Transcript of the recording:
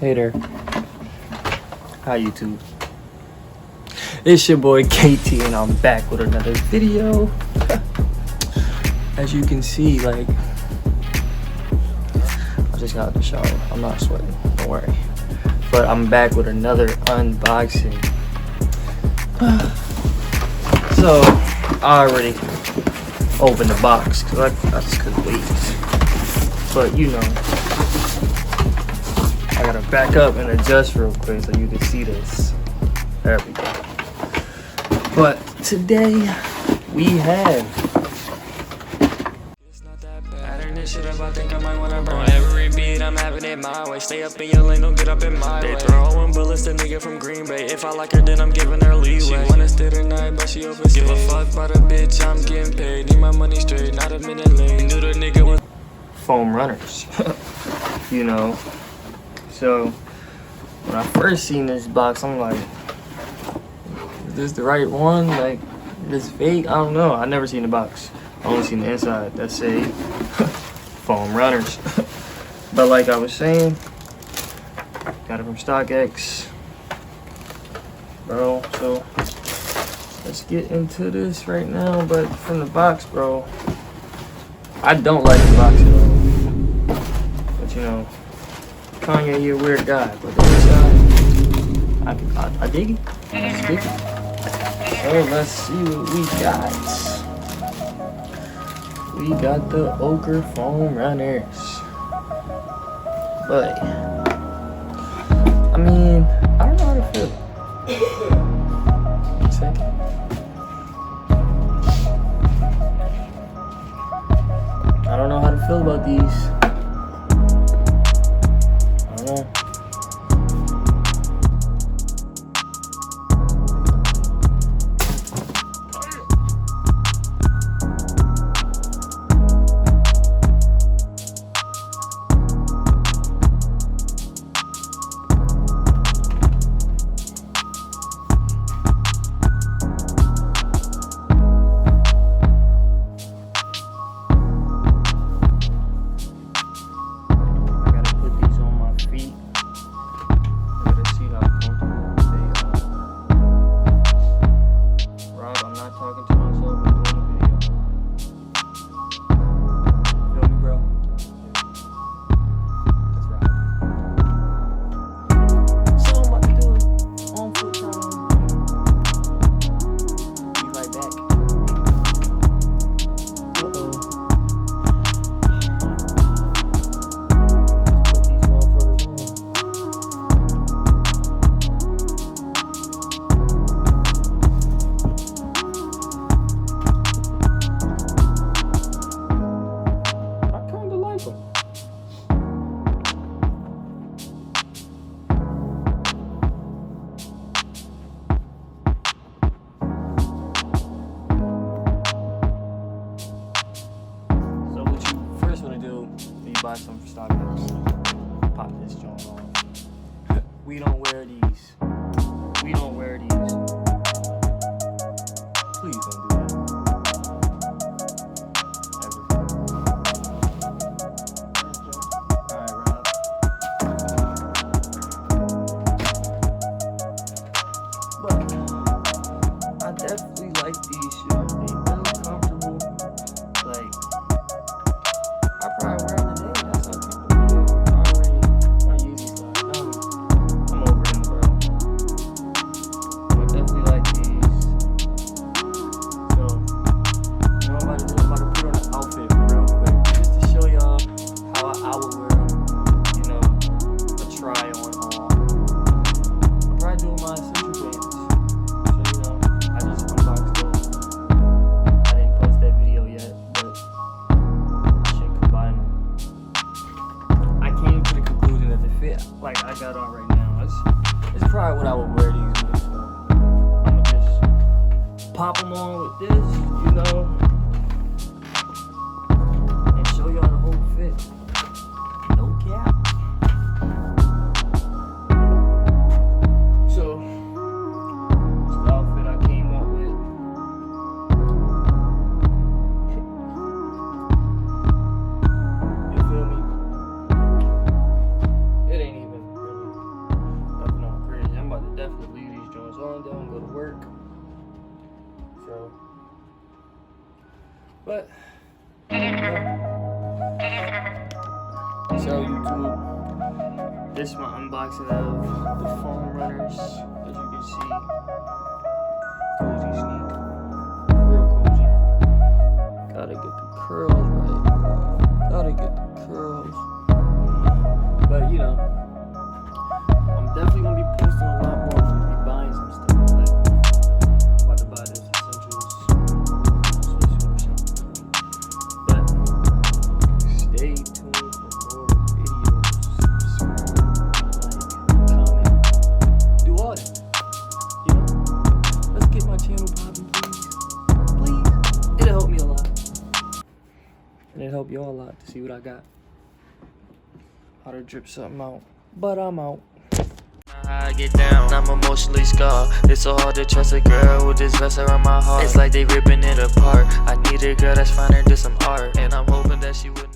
Hey there. Hi YouTube. It's your boy KT and I'm back with another video. As you can see, like, I just got out the shower. I'm not sweating, don't worry. But I'm back with another unboxing. So, I already opened the box because I just couldn't wait. But you know, I gotta back up and adjust real quick so you can see this. There we go. But today we have shit up, I think I might wanna burn. On every beat, I'm having it my way. Stay up in your lane, don't get up in my way. They throwing bullets to nigga from Green Bay. If I like her, then I'm giving her leeway. She wanna stay tonight, but she overstayed. Give a fuck about a bitch, I'm getting paid. Need my money straight, not a minute late. Knew the nigga was foam runners. You know. So when I first seen this box, I'm like, is this the right one? Like, is this fake? I don't know. I never seen the box. I only seen the inside. That's a foam runners. But like I was saying, got it from StockX, bro. So let's get into this right now. But from the box, bro, I don't like the box at all. But you know, Kanye, you're a weird guy. But the inside, I dig it. I dig it. So let's see what we got. We got the ochre foam runners. But I mean, I don't know how to feel. One second. I don't know how to feel about these. I don't know. Buy some StockX. Pop this joint off. We don't wear these. We don't wear these. Please don't do that. Ever. Alright, Rob. But I definitely like these shoes. They feel comfortable. Like, I probably wear them today. That's how comfortable they are. I use these guys. I'm over them, bro. I definitely like these. So, you know, I'm about to put on an outfit real quick, just to show y'all how I would wear them. You know, a try on haul. I'm probably doing my essential pants. So, you know, I just unboxed those. I didn't post that video yet, but I should combine them. I came to the conclusion that the fit like I got on right now, it's probably what I would wear these with. So I'm gonna just pop them on with this, you know, and show y'all the whole fit. No cap. So it's the outfit I came up with. You feel me? So YouTube, this is my unboxing of the foam runners. As you can see, cozy sneak, real cozy. Gotta get the curls right. Gotta get the curls. But you know, I'm definitely gonna be posting a lot more. I'm gonna be buying some stuff. Like, about to buy this essentials swimsuit or something. But stay tuned for more videos. Subscribe, like, comment, do all that. You know, let's get my channel popping, please. Please, it'll help me a lot, and it'll help y'all a lot to see what I got. How to drip something out, but I'm out. I get down, I'm emotionally scarred. It's so hard to trust a girl with this vest around my heart. It's like they ripping it apart. I need a girl that's finer than some art, and I'm hoping that she would.